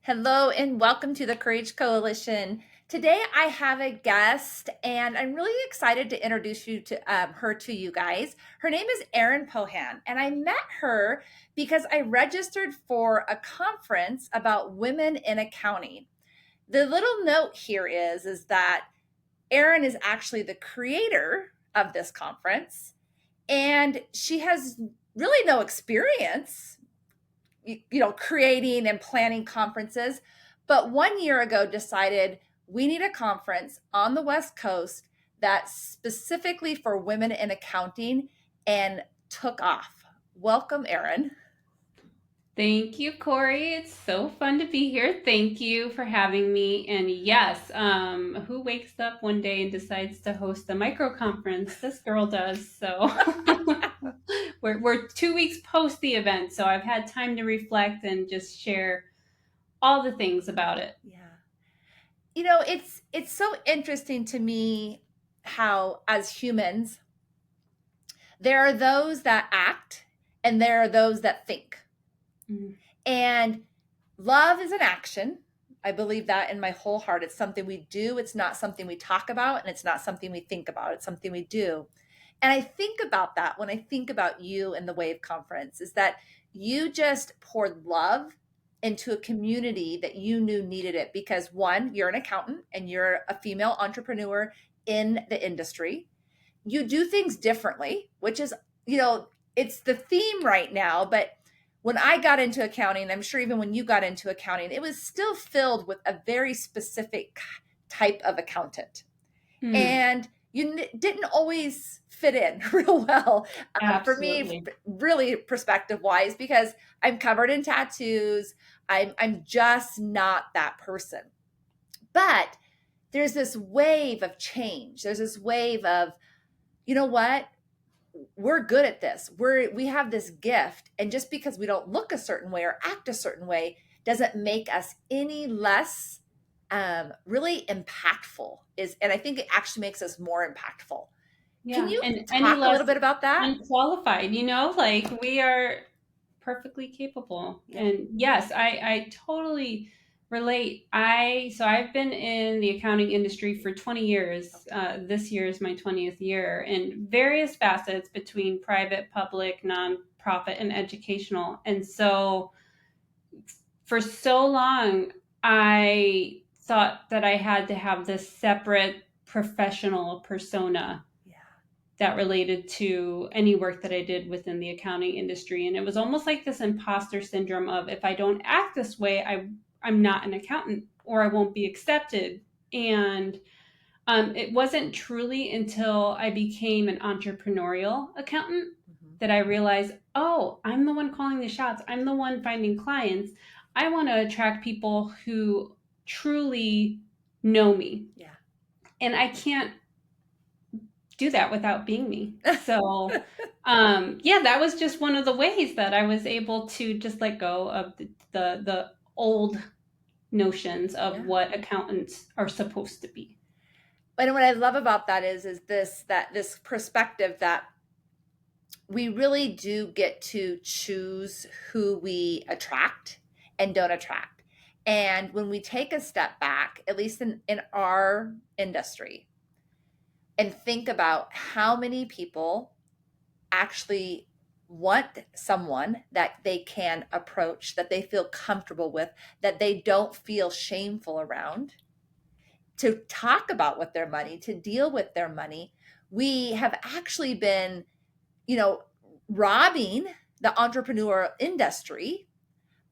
Hello and welcome to the Courage Coalition. Today I have a guest and I'm really excited to introduce her to you guys. Her name is Erin Pohan and I met her because I registered for a conference about women in accounting. The little note here is that Erin is actually the creator of this conference and she has really no experience creating and planning conferences. But 1 year ago decided we need a conference on the West Coast that's specifically for women in accounting and took off. Welcome, Erin. Thank you, Corey. It's so fun to be here. Thank you for having me. And yes, who wakes up one day and decides to host a micro conference? This girl does. So we're 2 weeks post the event, so I've had time to reflect and just share all the things about it. Yeah. It's so interesting to me how as humans there are those that act and there are those that think. Mhm. And love is an action. I believe that in my whole heart. It's something we do. It's not something we talk about, and it's not something we think about. It's something we do. And I think about that when I think about you and the Wave Conference, is that you just poured love into a community that you knew needed it because one, you're an accountant and you're a female entrepreneur in the industry. You do things differently, which is, it's the theme right now, but when I got into accounting, I'm sure even when you got into accounting, it was still filled with a very specific type of accountant. Mm, And you didn't always fit in real well for me, absolutely. really perspective wise, because I'm covered in tattoos. I'm just not that person. But there's this wave of change. There's this wave of, you know what? We're good at this. We have this gift, and just because we don't look a certain way or act a certain way doesn't make us any less really impactful. And I think it actually makes us more impactful. Can Yeah. you And any talk a less little bit about that? unqualified, like we are perfectly capable. Yeah. And yes, I totally relate. I've been in the accounting industry for 20 years. Okay. This year is my 20th year in various facets between private, public, nonprofit, and educational. And so for so long, I thought that I had to have this separate professional persona Yeah. that related to any work that I did within the accounting industry. And it was almost like this imposter syndrome of if I don't act this way, I'm not an accountant or I won't be accepted. And it wasn't truly until I became an entrepreneurial accountant Mhm. that I realized, oh, I'm the one calling the shots. I'm the one finding clients. I want to attract people who truly know me. Yeah. And I can't do that without being me. So, yeah, that was just one of the ways that I was able to just let go of the old notions of Yeah. what accountants are supposed to be. And what I love about that is this perspective that we really do get to choose who we attract and don't attract. And when we take a step back, at least in our industry, and think about how many people actually want someone that they can approach, that they feel comfortable with, that they don't feel shameful around, to talk about with their money, to deal with their money, we have actually been, you know, robbing the entrepreneur industry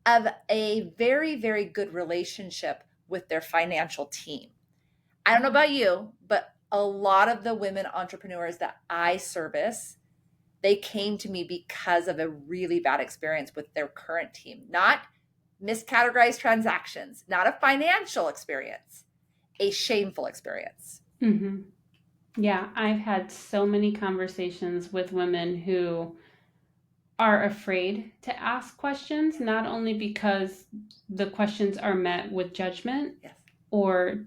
of a very, very good relationship with their financial team. I don't know Yeah. about you, but a lot of the women entrepreneurs that I service, they came to me because of a really bad experience with their current team, not miscategorized transactions, not a financial experience, a shameful experience. Hmm. Yeah, I've had so many conversations with women who are afraid to ask questions, Yeah. not only because the questions are met with judgment Yes. or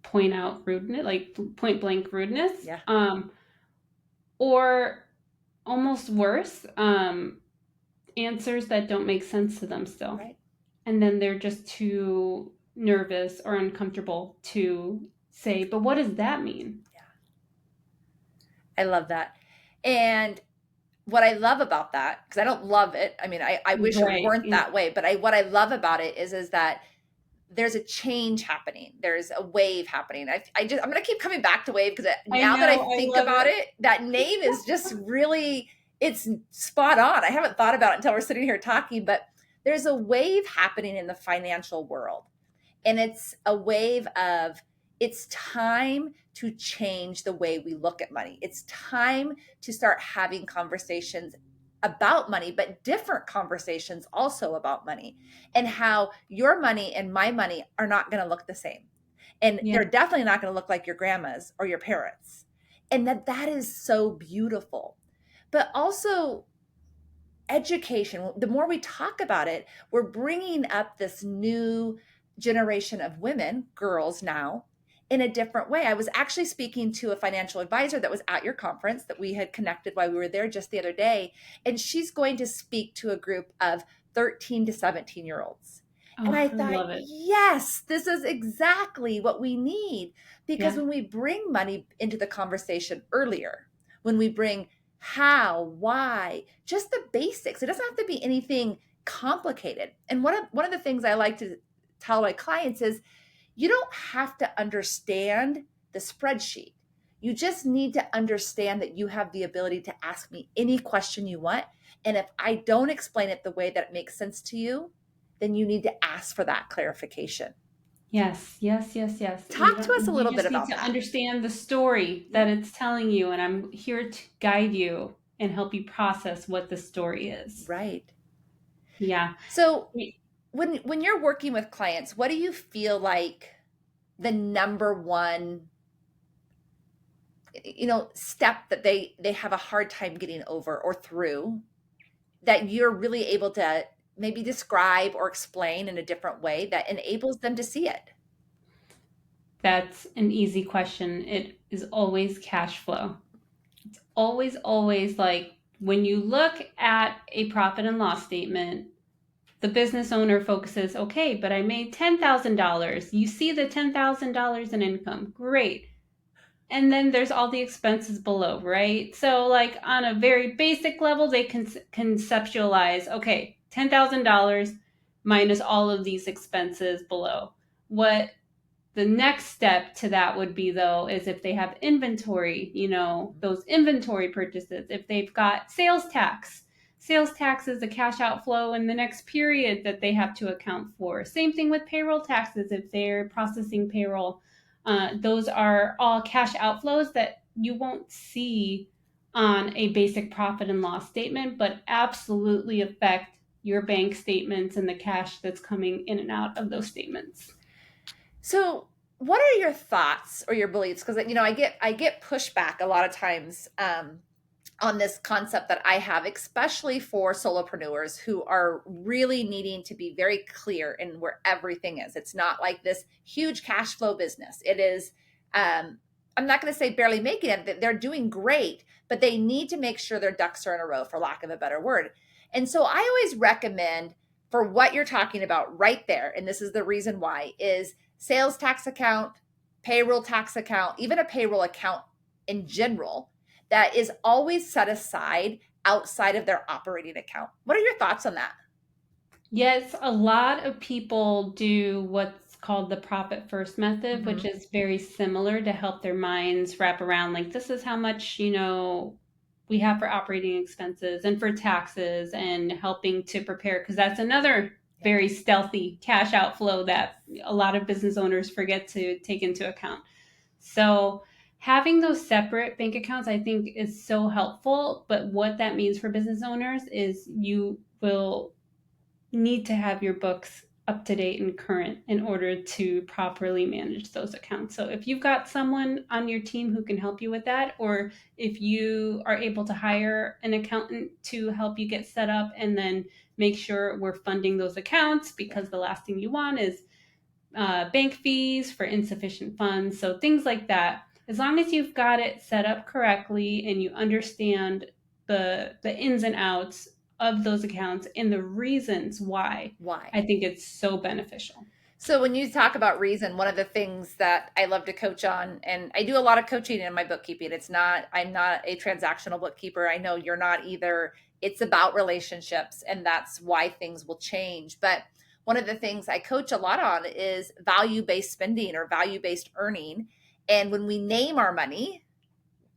point out rudeness, like point blank rudeness, Yeah. or almost worse, answers that don't make sense to them still. Right. and then they're just too nervous or uncomfortable to say, but what does that mean? I love that. And what I love about that, because I don't love it. I mean, I wish it Right. weren't that way, but what I love about it is that there's a change happening. There's a wave happening. I'm going to keep coming back to wave because I now that I know, I think love about it. it, that name is just really, it's spot on. I haven't thought about it until we're sitting here talking, but there's a wave happening in the financial world. And it's a wave of, it's time to change the way we look at money. It's time to start having conversations about money, but different conversations also about money, and how your money and my money are not going to look the same. And Yeah. they're definitely not going to look like your grandma's or your parents. And that is so beautiful. But also, education, the more we talk about it, we're bringing up this new generation of women, girls now, in a different way. I was actually speaking to a financial advisor that was at your conference that we had connected while we were there just the other day, and she's going to speak to a group of 13 to 17-year-olds. And Oh, I I thought, love it. yes, this is exactly what we need, because Yeah. when we bring money into the conversation earlier, when we bring how, why, just the basics. It doesn't have to be anything complicated. And one of the things I like to tell my clients is, you don't have to understand the spreadsheet. You just need to understand that you have the ability to ask me any question you want. And if I don't explain it the way that it makes sense to you, then you need to ask for that clarification. Yes, yes, yes, yes. Talk to us a You little bit just need about to that. understand the story Yeah. that it's telling you, and I'm here to guide you and help you process what the story is. Right. Yeah. So when you're working with clients, what do you feel like the number one, step that they have a hard time getting over or through, that you're really able to maybe describe or explain in a different way that enables them to see it? That's an easy question. It is always cash flow. Always, always, like when you look at a profit and loss statement, the business owner focuses, okay, but I made $10,000. You see the $10,000 in income. Great. And then there's all the expenses below, right? So, like on a very basic level, they can conceptualize, okay, $10,000 minus all of these expenses below. What the next step to that would be, though, is if they have inventory, those inventory purchases, if they've got sales tax is a cash outflow in the next period that they have to account for. Same thing with payroll taxes. If they're processing payroll, those are all cash outflows that you won't see on a basic profit and loss statement, but absolutely affect your bank statements and the cash that's coming in and out of those statements. So what are your thoughts or your beliefs? Because I get pushback a lot of times, on this concept that I have, especially for solopreneurs who are really needing to be very clear in where everything is. It's not like this huge cash flow business. It is, I'm not going to say barely making it, they're doing great, but they need to make sure their ducks are in a row, for lack of a better word. And so I always recommend, for what you're talking about right there, and this is the reason why, is sales tax account, payroll tax account, even a payroll account in general, that is always set aside outside of their operating account. What are your thoughts on that? Yes, a lot of people do what's called the profit first method, which Mm-hmm. is very similar to help their minds wrap around like this is how much, we have for operating expenses and for taxes and helping to prepare because that's another Yeah. very stealthy cash outflow that a lot of business owners forget to take into account. So, having those separate bank accounts I think is so helpful, but what that means for business owners is you will need to have your books up to date and current in order to properly manage those accounts. So if you've got someone on your team who can help you with that, or if you are able to hire an accountant to help you get set up and then make sure we're funding those accounts, Yeah. because the last thing you want is bank fees for insufficient funds. So things like that. As long as you've got it set up correctly and you understand the ins and outs, of those accounts and the reasons why Why? I think it's so beneficial. So when you talk about reason, one of the things that I love to coach on, and I do a lot of coaching in my bookkeeping. It's not, I'm not a transactional bookkeeper. I know you're not either. It's about relationships, and that's why things will change. But one of the things I coach a lot on is value-based spending or value-based earning. And when we name our money,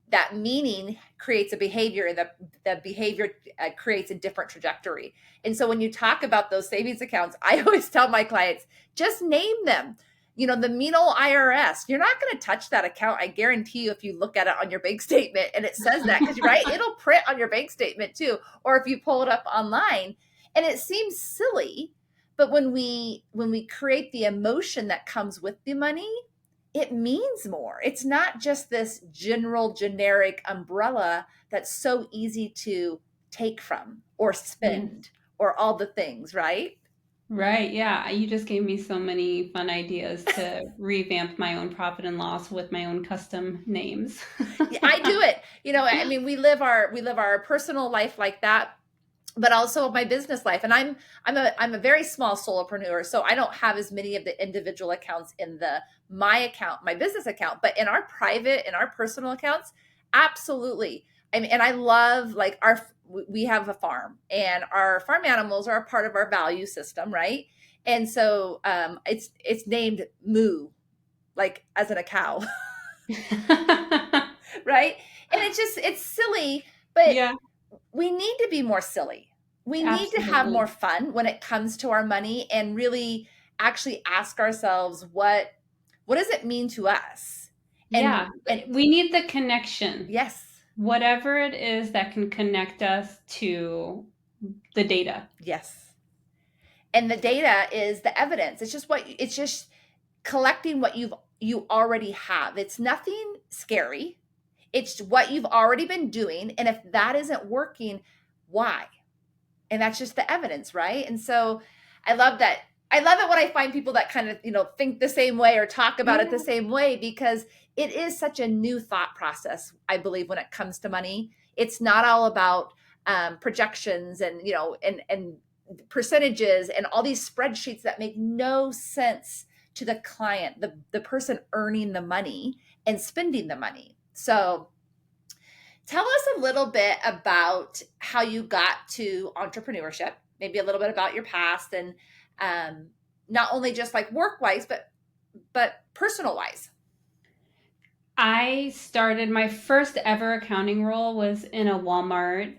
that meaning creates a behavior, and the behavior creates a different trajectory. And so when you talk about those savings accounts, I always tell my clients, just name them. You know, the mean old IRS, you're not going to touch that account. I guarantee you, if you look at it on your bank statement and it says that, because right, it'll print on your bank statement too, or if you pull it up online. And it seems silly, but when we create the emotion that comes with the money, it means more. It's not just this general generic umbrella that's so easy to take from or Yes. spend or all the things, right? Right. Yeah. You just gave me so many fun ideas to revamp my own profit and loss with my own custom names. Yeah, I do it. You know, I mean, we live our personal life like that, but also my business life. And I'm a very small solopreneur, so I don't have as many of the individual accounts in the my account, my business account, but in our private, in our personal accounts, absolutely. I mean, and I love like we have a farm, and our farm animals are a part of our value system, right? And so it's named Moo, like as in a cow, right? And it's silly, but Yeah, we need to be more silly. We need to have more absolutely. fun when it comes to our money and really actually ask ourselves what does it mean to us? Yeah. And We need the connection. yes, Whatever it is that can connect us to the data. yes. And the data is the evidence. It's just collecting what you already have. It's nothing scary. It's what you've already been doing, and if that isn't working, why? And that's just the evidence, right? And so I love that. I love it when I find people that kind of, think the same way or talk about it the Yeah. same way, because it is such a new thought process, I believe, when it comes to money. It's not all about projections and, and percentages and all these spreadsheets that make no sense to the client, the person earning the money and spending the money. So tell us a little bit about how you got to entrepreneurship, maybe a little bit about your past, and um, not only just like work wise, but personal wise. I started my first ever accounting role was in a Walmart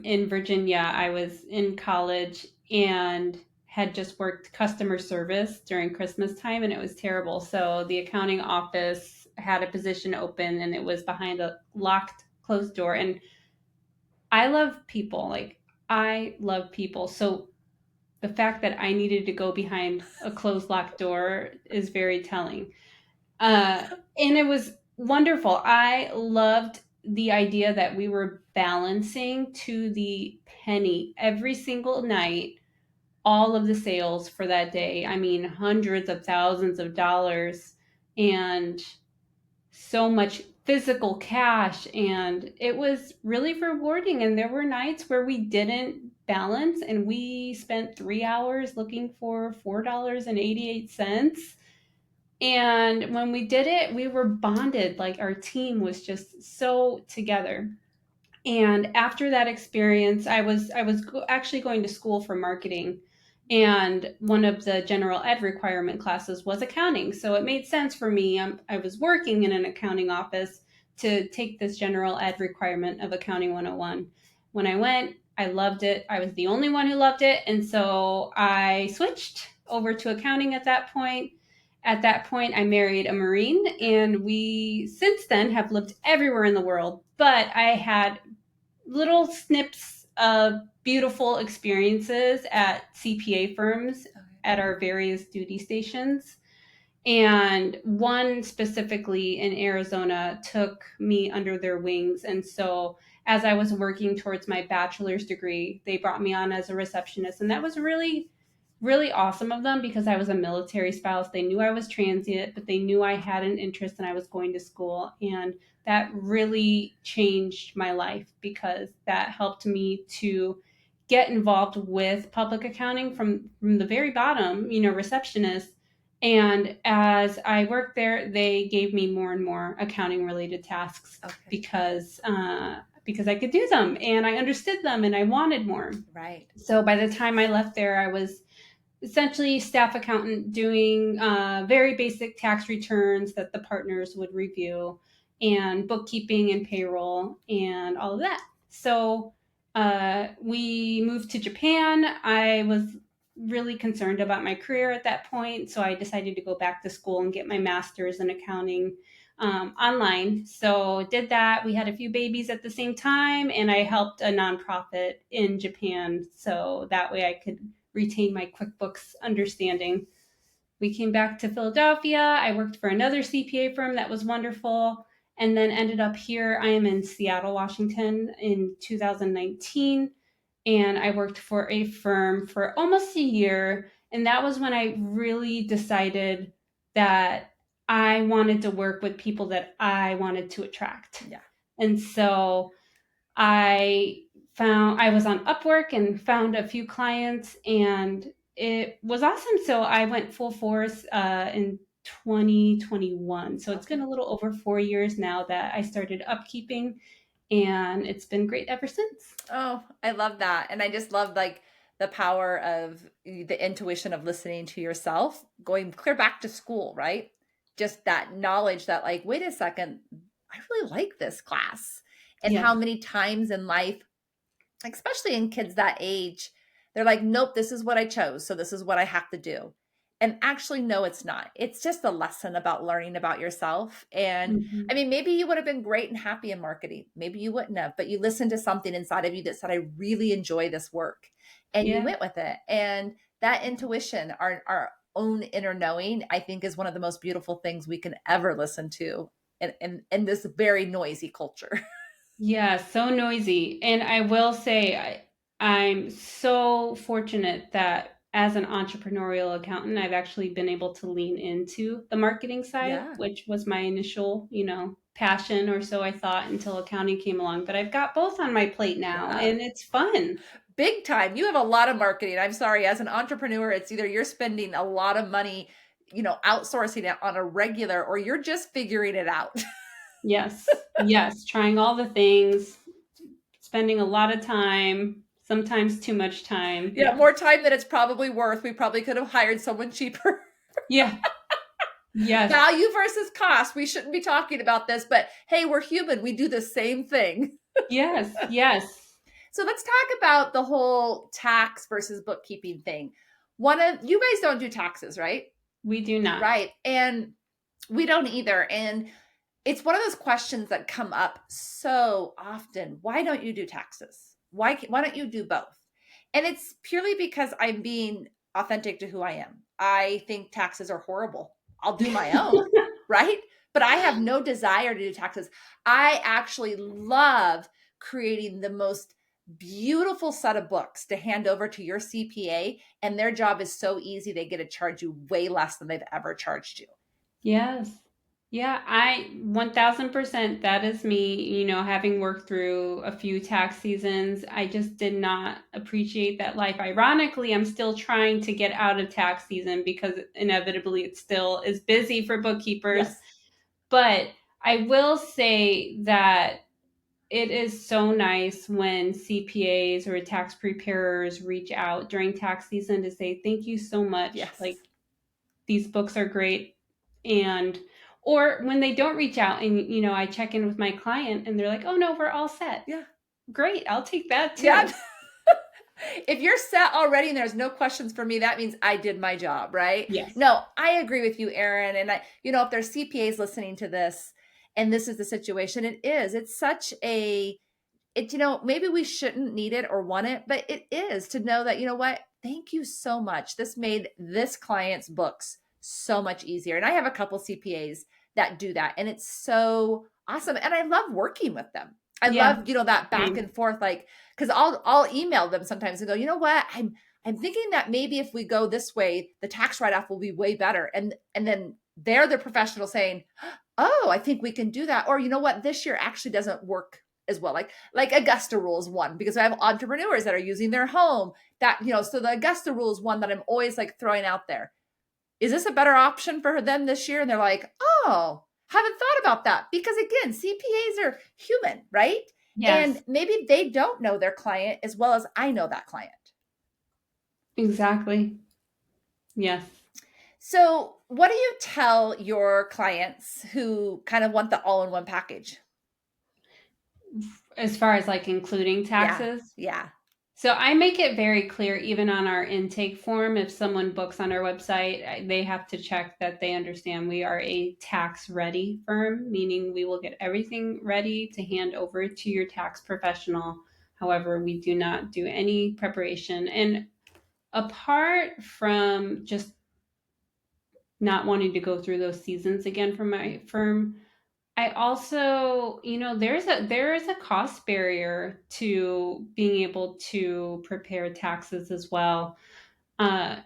in Virginia. I was in college and had just worked customer service during Christmas time, and it was terrible. So the accounting office had a position open, and it was behind a locked, closed door. And I love people. Like, I love people. So the fact that I needed to go behind a closed, locked door is very telling. Uh, and it was wonderful. I loved the idea that we were balancing to the penny every single night all of the sales for that day. I mean, hundreds of thousands of dollars and so much physical cash. And it was really rewarding. And there were nights where we didn't balance and we spent 3 hours looking for $4.88. And when we did it, we were bonded. Like our team was just so together. And after that experience, I was actually going to school for marketing, and one of the general ed requirement classes was accounting. So it made sense for me. I was working in an accounting office to take this general ed requirement of accounting 101. When I went, I loved it. I was the only one who loved it, and so I switched over to accounting at that point. At that point, I married a Marine, and we since then have lived everywhere in the world. But I had little snips of beautiful experiences at CPA firms at our various duty stations. And one specifically in Arizona took me under their wings. And so, as I was working towards my bachelor's degree, they brought me on as a receptionist. And that was really, really awesome of them because I was a military spouse. They knew I was transient, but they knew I had an interest and I was going to school. And that really changed my life because that helped me to get involved with public accounting from the very bottom, receptionist. And as I worked there, they gave me more and more accounting related tasks Okay. because I could do them and I understood them and I wanted more. Right. So by the time I left there, I was essentially staff accountant doing very basic tax returns that the partners would review, and bookkeeping and payroll and all of that. So we moved to Japan. I was really concerned about my career at that point, so I decided to go back to school and get my master's in accounting online. So did that. We had a few babies at the same time, and I helped a nonprofit in Japan, so that way I could retain my QuickBooks understanding. We came back to Philadelphia. I worked for another CPA firm that was wonderful, and then ended up here. I am in Seattle, Washington in 2019, and I worked for a firm for almost a year. And that was when I really decided that I wanted to work with people that I wanted to attract. Yeah. And so I was on Upwork and found a few clients, and it was awesome. So I went full force in 2021. So it's been Okay. a little over 4 years now that I started upkeeping, and it's been great ever since. Oh, I love that. And I just love like the power of the intuition of listening to yourself, going clear back to school, right? Just that knowledge that, like, wait a second, I really like this class. And Yeah. how many times in life, especially in kids that age, they're like, nope, this is what I chose. So this is what I have to do. And actually, no, it's not. It's just a lesson about learning about yourself. And I Hmm. mean, maybe you would have been great and happy in marketing. Maybe you wouldn't have, but you listened to something inside of you that said, I really enjoy this work. And you Yeah. went with it. And that intuition, our own inner knowing, I think is one of the most beautiful things we can ever listen to in this very noisy culture. Yeah, so noisy. And I will say, I'm so fortunate that as an entrepreneurial accountant, I've actually been able to lean into the marketing side, Yeah. which was my initial, passion, or so I thought, until accounting came along. But I've got both on my plate now, Yeah. and it's fun. Big time. You have a lot of marketing. I'm sorry, as an entrepreneur, it's either you're spending a lot of money, outsourcing it on a regular, or you're just figuring it out. Yes, yes, trying all the things, spending a lot of time, sometimes too much time. Yeah, Yeah. more time than it's probably worth. We probably could have hired someone cheaper. Yeah. Yes. Value versus cost. We shouldn't be talking about this, but hey, we're human. We do the same thing. Yes. Yes. So let's talk about the whole tax versus bookkeeping thing. One of you guys don't do taxes, right? We do not. Right. And we don't either. And it's one of those questions that come up so often. Why don't you do taxes? Why don't you do both? And it's purely because I'm being authentic to who I am. I think taxes are horrible. I'll do my own, right? But I have no desire to do taxes. I actually love creating the most beautiful set of books to hand over to your CPA, and their job is so easy. They get to charge you way less than they've ever charged you. Yes. Yeah, I 1000%, that is me, having worked through a few tax seasons. I just did not appreciate that life. Ironically, I'm still trying to get out of tax season because inevitably it still is busy for bookkeepers. Yes. But I will say that it is so nice when CPAs or tax preparers reach out during tax season to say, thank you so much. Yes. Like, these books are great. And or when they don't reach out, and I check in with my client and they're like, oh no, we're all set. Yeah. Great, I'll take that Yeah. too. If you're set already and there's no questions for me, that means I did my job, right? Yes. No, I agree with you, Erin. And if there's CPAs listening to this and this is the situation, it is. It's such a maybe we shouldn't need it or want it, but it is to know that, what, thank you so much. This made this client's books so much easier. And I have a couple CPAs that do that. And it's so awesome. And I love working with them. I Yeah. love, that back Same. and forth, like, because I'll email them sometimes and go, you know what? I'm thinking that maybe if we go this way, the tax write-off will be way better. And then they're the professional saying, oh, I think we can do that. Or you know what? This year actually doesn't work as well. Like Augusta rule is one, because I have entrepreneurs that are using their home, that, so the Augusta rule is one that I'm always like throwing out there. Is this a better option for them this year? And they're like, oh, haven't thought about that. Because again, CPAs are human, right? And Yes, maybe they don't know their client as well as I know that client. exactly. Yes. So, what do you tell your clients who kind of want the all in one package? As far as like including Yeah. taxes. Yeah. So I make it very clear, even on our intake form, if someone books on our website, they have to check that they understand we are a tax ready firm, meaning we will get everything ready to hand over to your tax professional. However, we do not do any preparation. And apart from just not wanting to go through those seasons again for my firm, I also, there is a cost barrier to being able to prepare taxes as well. Uh,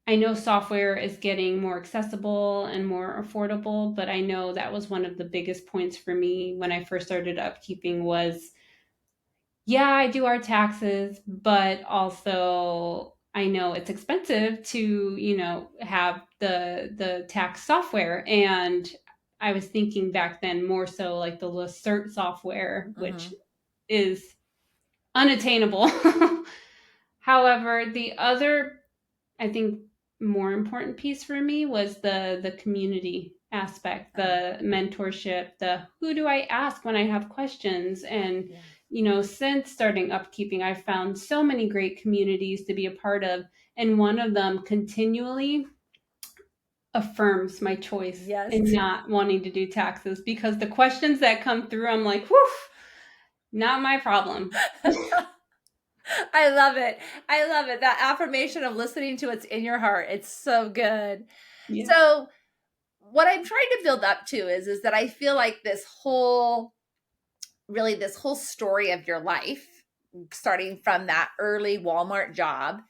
I know software is getting more accessible and more affordable, but I know that was one of the biggest points for me when I first started upkeeping was, yeah, I do our taxes, but also I know it's expensive to, have the tax software. And I was thinking back then more so like the Lacert software, which Mm-hmm. is unattainable. However, the other, I think, more important piece for me was the community aspect, Uh-huh. the mentorship, the who do I ask when I have questions. And Yeah. since starting upkeeping, I've found so many great communities to be a part of, and one of them continually affirms my choice Yes. in not wanting to do taxes, because the questions that come through, I'm like, whew, not my problem. I love it. I love it. That affirmation of listening to what's in your heart. It's so good. Yeah. So, what I'm trying to build up to is that I feel like this whole story of your life, starting from that early Walmart job,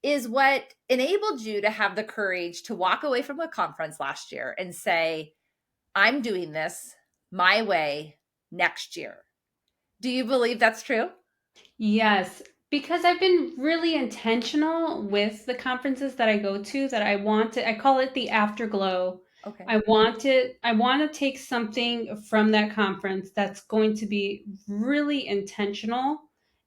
is what enabled you to have the courage to walk away from a conference last year and say, I'm doing this my way next year. Do you believe that's true? Yes, because I've been really intentional with the conferences that I go to, that I call it the afterglow. Okay. I want to take something from that conference that's going to be really intentional,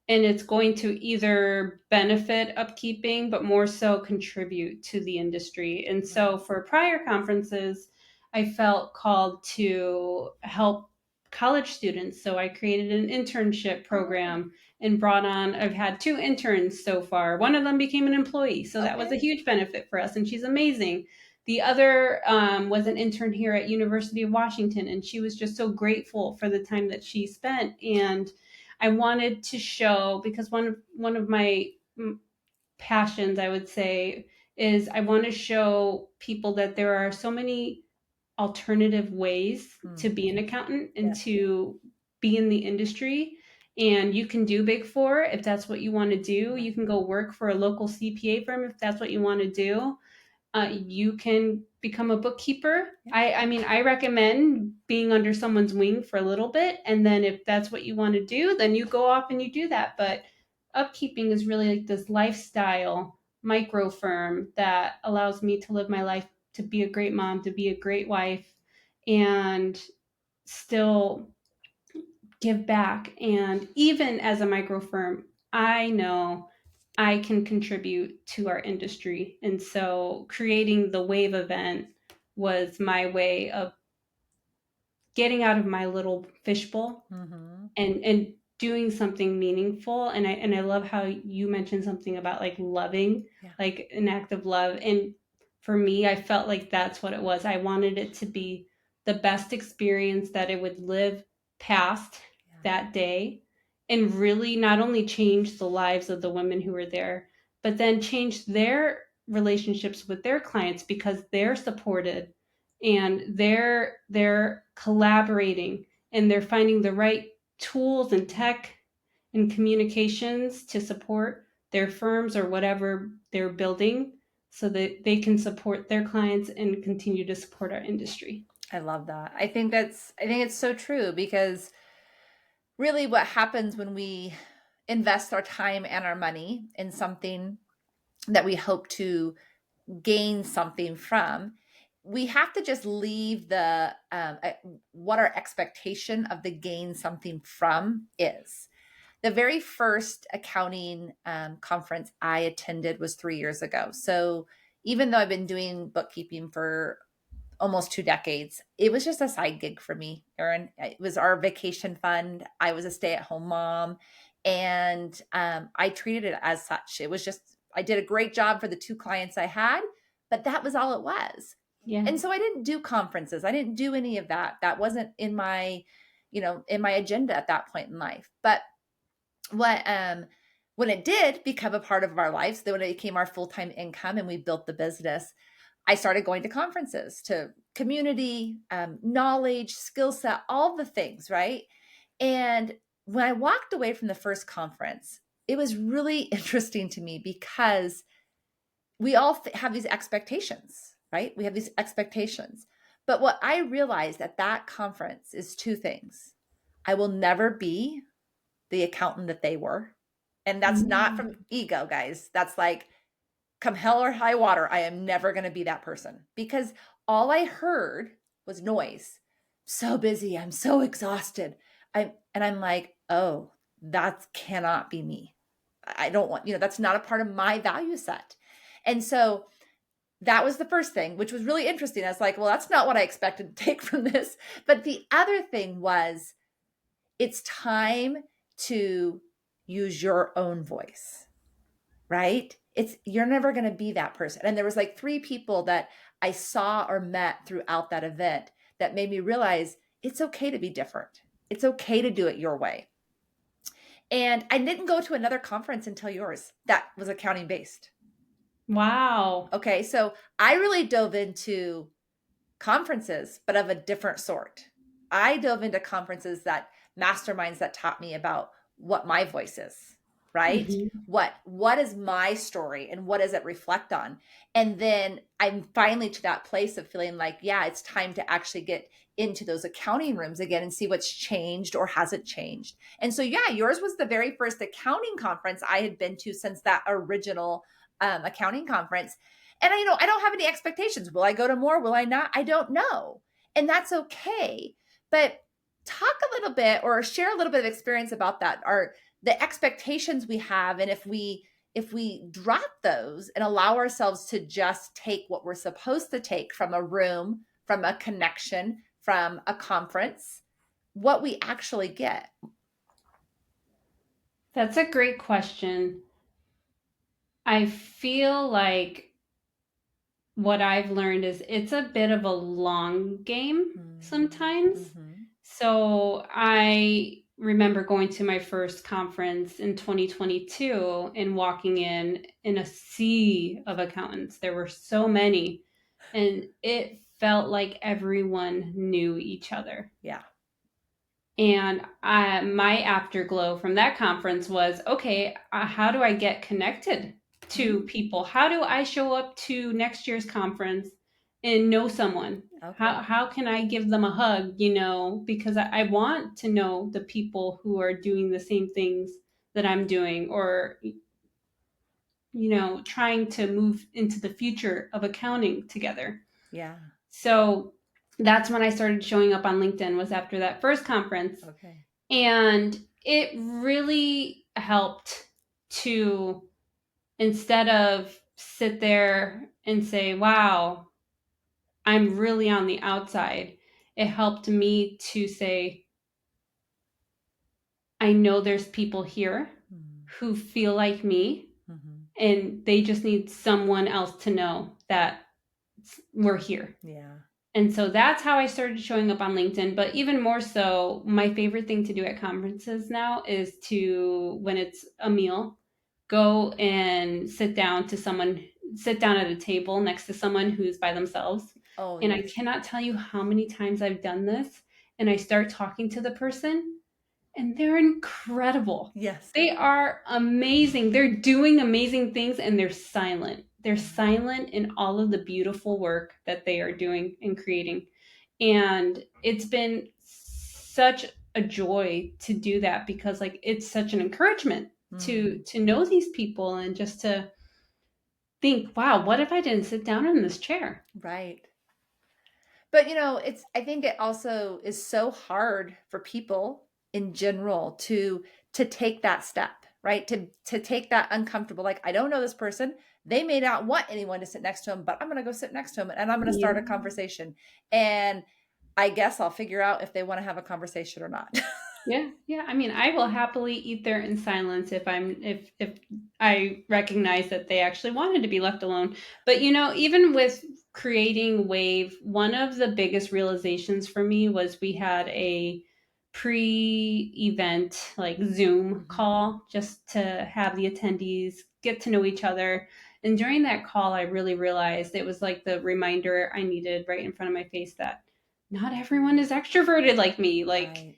and it's going to either benefit upkeeping but more so contribute to the industry. And so Right. for prior conferences, I felt called to help college students. So I created an internship Oh, program and I've had two interns so far. One of them became an employee. So that was a okay. huge benefit for us. And she's amazing. The other was an intern here at University of Washington. And she was just so grateful for the time that she spent. And I wanted to show, because one of my passions, I would say, is I want to show people that there are so many alternative ways Hmm. to be an accountant and Yes. to be in the industry. And you can do Big Four if that's what you want to do. Right. You can go work for a local CPA firm if that's what you want to do. You can become a bookkeeper. Yeah. I mean, I recommend being under someone's wing for a little bit. And then if that's what you want to do, then you go off and you do that. But upkeeping is really like this lifestyle micro firm that allows me to live my life, to be a great mom, to be a great wife, and still give back. And even as a micro firm, I know I can contribute to our industry. And so creating the Wave event was my way of getting out of my little fishbowl Mm-hmm. and doing something meaningful. And I love how you mentioned something about like loving, Yeah. like an act of love. And for me, I felt like that's what it was. I wanted it to be the best experience that it would live past Yeah. that day, and really not only change the lives of the women who were there, but then change their relationships with their clients, because they're supported and they're collaborating and they're finding the right tools and tech and communications to support their firms or whatever they're building, so that they can support their clients and continue to support our industry. I love that. I think it's so true, because really what happens when we invest our time and our money in something that we hope to gain something from, we have to just leave the what our expectation of the gain something from is. The very first accounting conference I attended was 3 years ago. So even though I've been doing bookkeeping for almost 2 decades, it was just a side gig for me, Erin. It was our vacation fund. I was a stay at home mom, and I treated it as such. It was just, I did a great job for the two clients I had, but that was all it was. Yeah. And so I didn't do conferences. I didn't do any of that. That wasn't in my, in my agenda at that point in life. But what when it did become a part of our lives, then when it became our full-time income and we built the business, I started going to conferences, to community, knowledge, skill set, all the things, right? And when I walked away from the first conference, it was really interesting to me because we all have these expectations, right? We have these expectations. But what I realized at that conference is two things. I will never be the accountant that they were. And that's not Mm. from ego, guys. That's like, come hell or high water, I am never going to be that person, because all I heard was noise. So busy, I'm so exhausted. I'm like, oh, that cannot be me. I don't want, that's not a part of my value set. And so that was the first thing, which was really interesting. I was like, well, that's not what I expected to take from this. But the other thing was, it's time to use your own voice, right? It's, you're never going to be that person. And there was like three people that I saw or met throughout that event that made me realize it's okay to be different. It's okay to do it your way. And I didn't go to another conference until yours that was accounting based. Wow. Okay, so I really dove into conferences, but of a different sort. I dove into conferences, that masterminds that taught me about what my voice is, right? Mhm. What is my story and what does it reflect on? And then I'm finally to that place of feeling like, yeah, it's time to actually get into those accounting rooms again and see what's changed or hasn't changed. And so, yeah, yours was the very first accounting conference I had been to since that original accounting conference. And I don't have any expectations. Will I go to more? Will I not? I don't know. And that's okay. But talk a little bit or share a little bit of experience about that. Are the expectations we have, and if we drop those and allow ourselves to just take what we're supposed to take from a room, from a connection, from a conference, what we actually get. That's a great question. I feel like what I've learned is it's a bit of a long game sometimes. Mm-hmm. So I remember going to my first conference in 2022 and walking in a sea of accountants. There were so many, and it felt like everyone knew each other. Yeah. And my afterglow from that conference was, okay, how do I get connected to Mm-hmm. people? How do I show up to next year's conference and know someone? Okay. How can I give them a hug? Because I want to know the people who are doing the same things that I'm doing, or trying to move into the future of accounting together. Yeah. So that's when I started showing up on LinkedIn, was after that first conference. Okay. And it really helped to, instead of sit there and say, wow, I'm really on the outside, it helped me to say, I know there's people here who feel like me, Mm-hmm. and they just need someone else to know that we're here. Yeah. And so that's how I started showing up on LinkedIn. But even more so, my favorite thing to do at conferences now is to, when it's a meal, go and sit down at a table next to someone who's by themselves. Oh, And I yes. cannot tell you how many times I've done this. And I start talking to the person, and they're incredible. Yes. They are amazing. They're doing amazing things, and they're silent. They're Yeah. silent in all of the beautiful work that they are doing and creating. And it's been such a joy to do that, because like it's such an encouragement Mm, to know these people and just to think, wow, what if I didn't sit down in this chair? right. But it's I think it also is so hard for people in general to take that step, right? To take that uncomfortable, like I don't know this person. They may not want anyone to sit next to them, but I'm going to go sit next to them and I'm going to Yeah. start a conversation. And I guess I'll figure out if they want to have a conversation or not. Yeah, yeah. I mean, I will happily eat there in silence if I recognize that they actually wanted to be left alone. But even with creating Wave, one of the biggest realizations for me was we had a pre-event like Zoom Mhm. call just to have the attendees get to know each other. And during that call, I really realized it was like the reminder I needed right in front of my face that not everyone is extroverted like me. Like Right.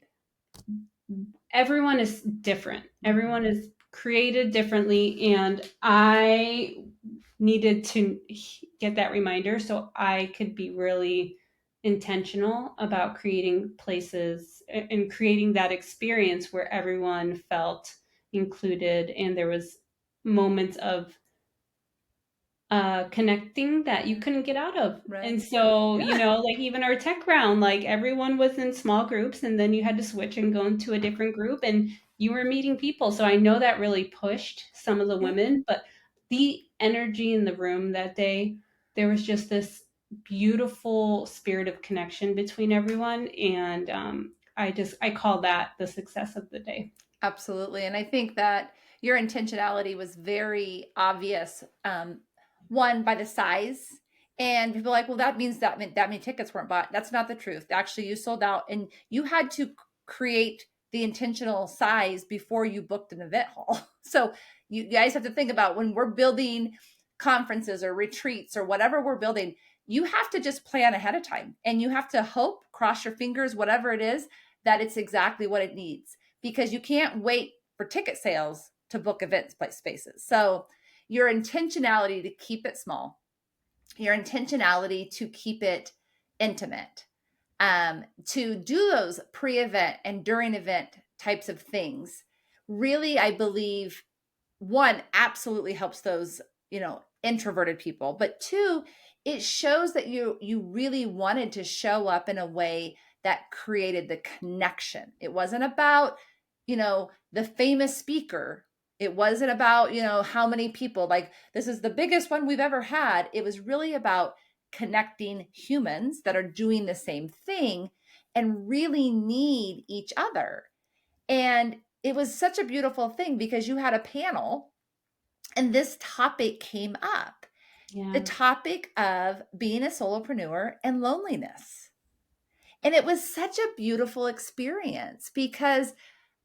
everyone is different. Mhm. Everyone is created differently, and I needed to get that reminder so I could be really intentional about creating places and creating that experience where everyone felt included and there was moments of connecting that you couldn't get out of. And Right. so, Yeah. like even our tech round, like everyone was in small groups and then you had to switch and go into a different group and you were meeting people. So I know that really pushed some of the Yeah. women, but the energy in the room that day, there was just this beautiful spirit of connection between everyone. And I call that the success of the day. Absolutely. And I think that your intentionality was very obvious. One, by the size. And people are like, well, that means that many tickets weren't bought. That's not the truth. Actually, you sold out and you had to create the intentional size before you booked an event hall. So you guys have to think about when we're building conferences or retreats or whatever we're building, you have to just plan ahead of time and you have to hope, cross your fingers, whatever it is, that it's exactly what it needs because you can't wait for ticket sales to book event spaces. So your intentionality to keep it small, your intentionality to keep it intimate, to do those pre-event and during event types of things, really, I believe, one, absolutely helps those introverted people, but two, it shows that you really wanted to show up in a way that created the connection. It wasn't about the famous speaker. It wasn't about how many people, like this is the biggest one we've ever had. It was really about connecting humans that are doing the same thing and really need each other. And it was such a beautiful thing because you had a panel and this topic came up, the Yeah. topic of being a solopreneur and loneliness. And it was such a beautiful experience because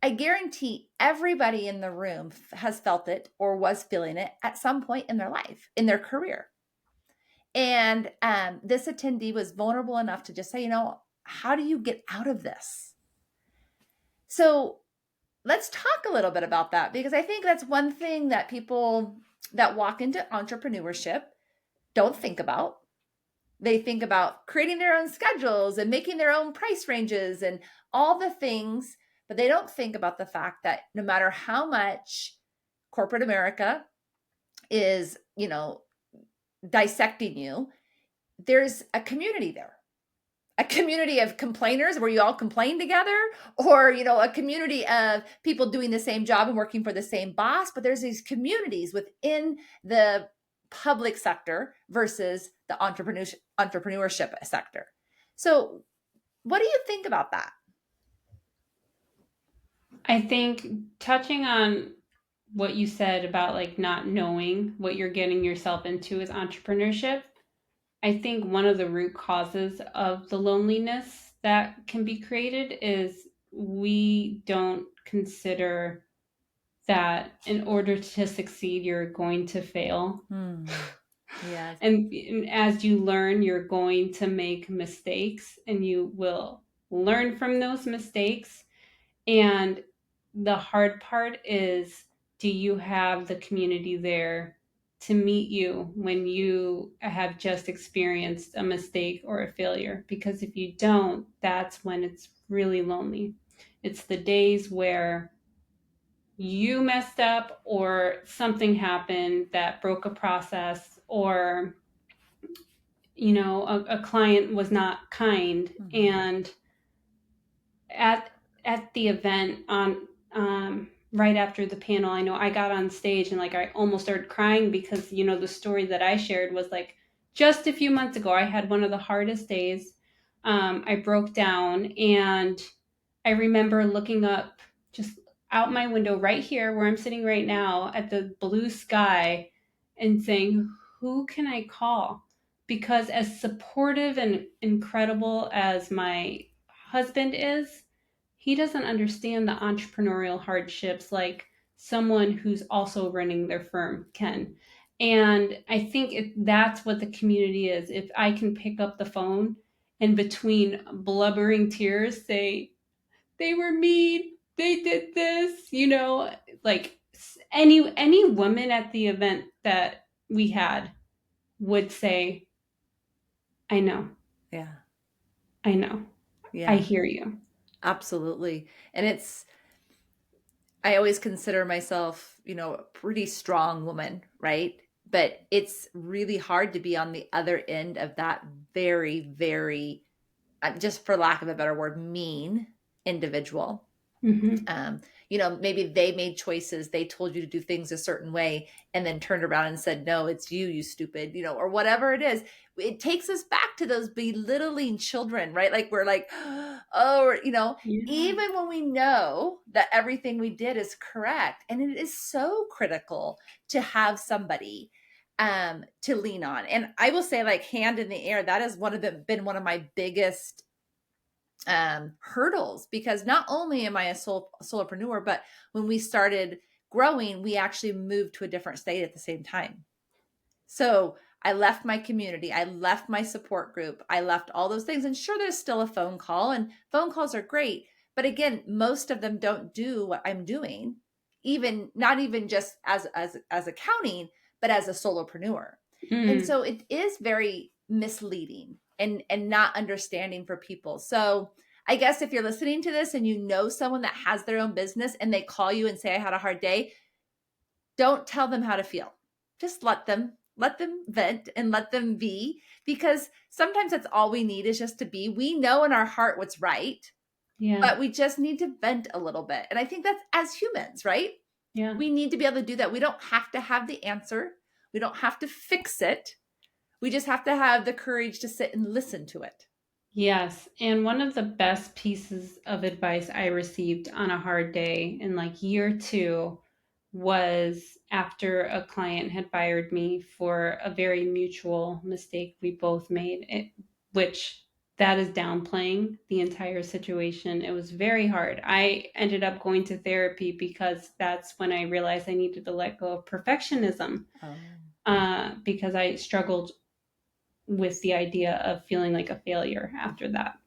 I guarantee everybody in the room has felt it or was feeling it at some point in their life, in their career. And this attendee was vulnerable enough to just say, how do you get out of this? So let's talk a little bit about that because I think that's one thing that people that walk into entrepreneurship don't think about. They think about creating their own schedules and making their own price ranges and all the things, but they don't think about the fact that no matter how much corporate America is, dissecting you, there's a community there, a community of complainers where you all complain together, or a community of people doing the same job and working for the same boss. But there's these communities within the public sector versus the entrepreneurship sector. So what do you think about that? I think touching on what you said about like not knowing what you're getting yourself into is entrepreneurship. I think one of the root causes of the loneliness that can be created is we don't consider that in order to succeed, you're going to fail. Yes. And as you learn, you're going to make mistakes and you will learn from those mistakes. And the hard part is, do you have the community there to meet you when you have just experienced a mistake or a failure? Because if you don't, that's when it's really lonely. It's the days where you messed up or something happened that broke a process, or a client was not kind. Mhm. And at the event, on right after the panel, I know I got on stage and like I almost started crying because the story that I shared was like, just a few months ago I had one of the hardest days. I broke down, and I remember looking up just out my window right here where I'm sitting right now at the blue sky and saying, who can I call? Because as supportive and incredible as my husband is, he doesn't understand the entrepreneurial hardships like someone who's also running their firm can. And I think that's what the community is. If I can pick up the phone and between blubbering tears say, they were mean, they did this, like any woman at the event that we had would say, I know, Yeah. I know, I Yeah. hear you. Absolutely. And I always consider myself, a pretty strong woman, right? But it's really hard to be on the other end of that very, very, just for lack of a better word, mean individual. Hmm. um, maybe they made choices, they told you to do things a certain way, and then turned around and said, no, it's you stupid, or whatever it is. It takes us back to those belittling children, right? Like we're like, oh, Yeah. even when we know that everything we did is correct. And it is so critical to have somebody to lean on. And I will say, like, hand in the air, that has been one of my biggest hurdles, because not only am I a solopreneur, but when we started growing, we actually moved to a different state at the same time. So I left my community, I left my support group, I left all those things. And sure, there's still a phone call, and phone calls are great. But again, most of them don't do what I'm doing, even not even just as accounting, but as a solopreneur. And Mm. so it is very misleading and not understanding for people. So I guess if you're listening to this and you know someone that has their own business and they call you and say, I had a hard day, don't tell them how to feel. Just let them vent and let them be, because sometimes that's all we need, is just to be. We know in our heart what's right, Yeah. but we just need to vent a little bit. And I think that's, as humans, right? Yeah. We need to be able to do that. We don't have to have the answer. We don't have to fix it. We just have to have the courage to sit and listen to it. Yes. And one of the best pieces of advice I received on a hard day in like year two was after a client had fired me for a very mutual mistake we both made, which that is downplaying the entire situation. It was very hard. I ended up going to therapy because that's when I realized I needed to let go of perfectionism, Oh, because I struggled with the idea of feeling like a failure after that.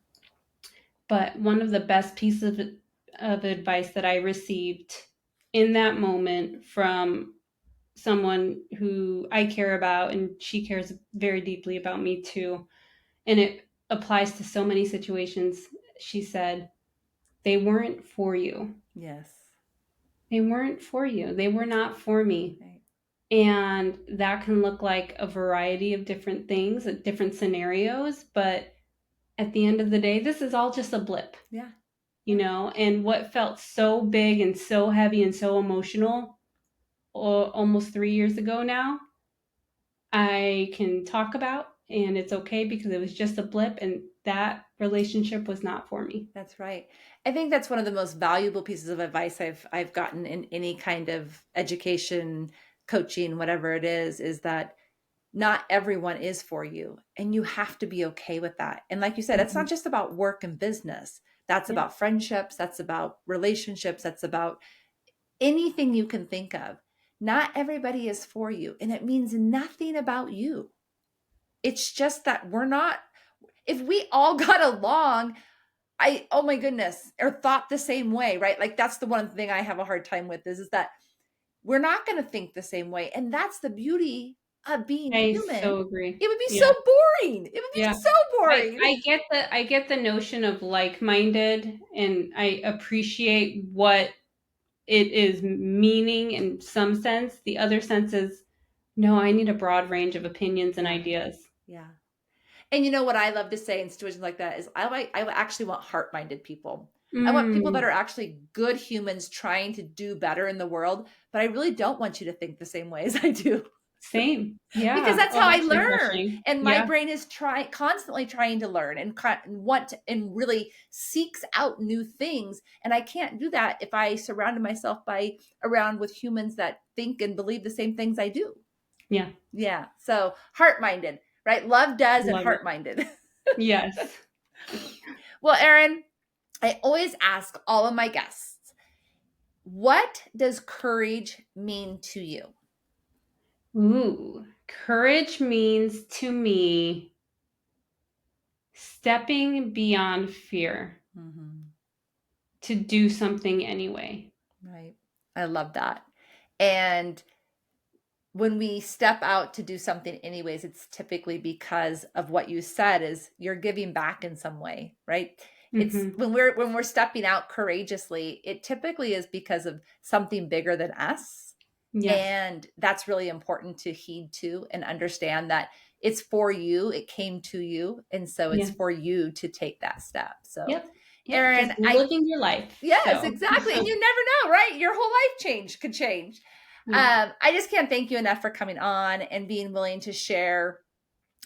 But one of the best pieces of advice that I received in that moment from someone who I care about, and she cares very deeply about me too, and it applies to so many situations. She said, they weren't for you. yes. They weren't for you. They were not for me. Right. And that can look like a variety of different things, different scenarios, but at the end of the day, this is all just a blip, Yeah. and what felt so big and so heavy and so emotional almost 3 years ago now, I can talk about, and it's okay because it was just a blip, and that relationship was not for me. That's right. I think that's one of the most valuable pieces of advice I've gotten in any kind of education, coaching, whatever it is that not everyone is for you, and you have to be okay with that. And like you said, it's Mhm. not just about work and business. That's Yeah. about friendships, that's about relationships, that's about anything you can think of. Not everybody is for you, and it means nothing about you. It's just that we're not, if we all got along, oh my goodness, or thought the same way, right? Like that's the one thing I have a hard time with is that we're not going to think the same way. And that's the beauty of being I human. so agree. It would be so Yeah. boring. It would be Yeah. so Corey. I get the notion of like-minded, and I appreciate what it is meaning in some sense. The other sense is, no, I need a broad range of opinions and Yeah. ideas. Yeah. And you know what I love to say in situations like that is I actually want heart-minded people. I want people that Mm, are actually good humans trying to do better in the world, but I really don't want you to think the same way as I do. same. Because Yeah. that's Oh, how I that's learn. refreshing. And my Yeah. brain is constantly trying to learn and and really seeks out new things. And I can't do that if I surrounded myself by around with humans that think and believe the same things I do. Yeah. Yeah. So heart-minded, right? Love does and Love it. heart-minded. Yes. Well, Erin, I always ask all of my guests, what does courage mean to you? Ooh. Courage means to me stepping beyond fear Mm-hmm. to do something anyway. Right. I love that. And when we step out to do something anyways, it's typically because of what you said is you're giving back in some way, right? It's Hmm. when we're stepping out courageously, it typically is because of something bigger than us. Yes. And that's really important to heed to and understand that it's for you, it came to you, and so it's Yeah. for you to take that step. So, Yep. Yep. Erin, Just living your life. yes, So, exactly. And you never know, right? Your whole life could change. yeah. I just can't thank you enough for coming on and being willing to share.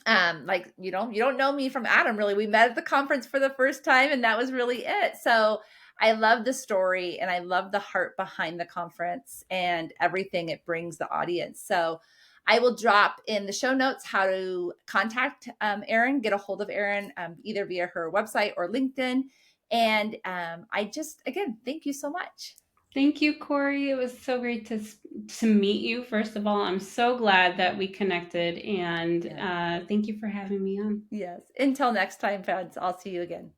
Like you don't know me from Adam really. We met at the conference for the first time, and that was really it. So I love the story and I love the heart behind the conference and everything it brings the audience. So I will drop in the show notes how to contact Erin, get a hold of Erin, either via her website or LinkedIn. And I just, again, thank you so much. Thank you, Corey. It was so great to meet you. First of all, I'm so glad that we connected, and Yeah. thank you for having me on. Yes. Until next time, friends, I'll see you again.